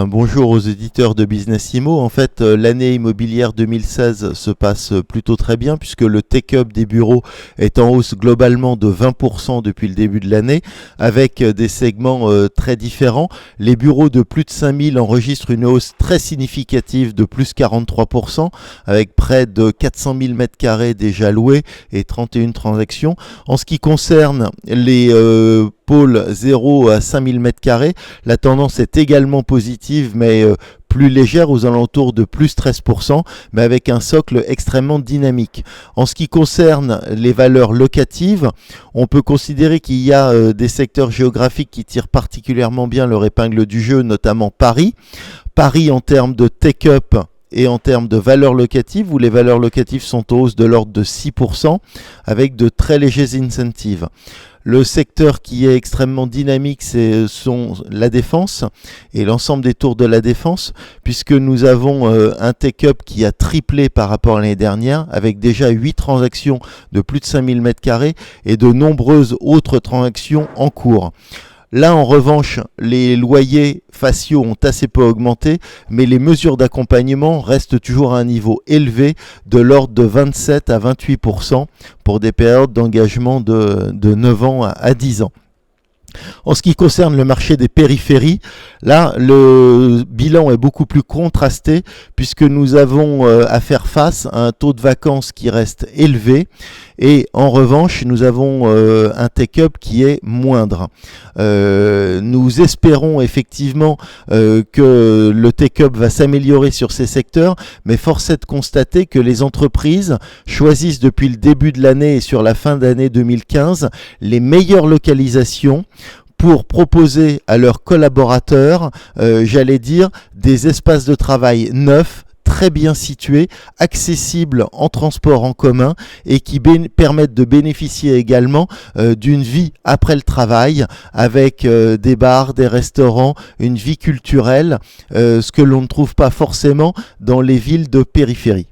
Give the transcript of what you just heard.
Bonjour aux éditeurs de Business Immo. En fait, l'année immobilière 2016 se passe plutôt très bien puisque le take-up des bureaux est en hausse globalement de 20% depuis le début de l'année avec des segments très différents. Les bureaux de plus de 5000 enregistrent une hausse très significative de plus 43% avec près de 400 000 m² déjà loués et 31 transactions. En ce qui concerne les pôles 0 à 5000 m², la tendance est également positive mais plus légère aux alentours de plus 13%, mais avec un socle extrêmement dynamique. En ce qui concerne les valeurs locatives, on peut considérer qu'il y a des secteurs géographiques qui tirent particulièrement bien leur épingle du jeu, notamment Paris. Paris en termes de take-up et en termes de valeurs locatives, où les valeurs locatives sont en hausse de l'ordre de 6%, avec de très légers incentives. Le secteur qui est extrêmement dynamique, sont la Défense et l'ensemble des tours de la Défense, puisque nous avons un take-up qui a triplé par rapport à l'année dernière, avec déjà 8 transactions de plus de 5000 m² et de nombreuses autres transactions en cours. Là, en revanche, les loyers faciaux ont assez peu augmenté, mais les mesures d'accompagnement restent toujours à un niveau élevé de l'ordre de 27 à 28% pour des périodes d'engagement de 9 ans à 10 ans. En ce qui concerne le marché des périphéries, là, le bilan est beaucoup plus contrasté puisque nous avons à faire face à un taux de vacances qui reste élevé et en revanche, nous avons un take-up qui est moindre. Nous espérons effectivement que le take-up va s'améliorer sur ces secteurs, mais force est de constater que les entreprises choisissent depuis le début de l'année et sur la fin d'année 2015 les meilleures localisations pour proposer à leurs collaborateurs, des espaces de travail neufs, très bien situés, accessibles en transport en commun et qui permettent de bénéficier également d'une vie après le travail avec des bars, des restaurants, une vie culturelle, ce que l'on ne trouve pas forcément dans les villes de périphérie.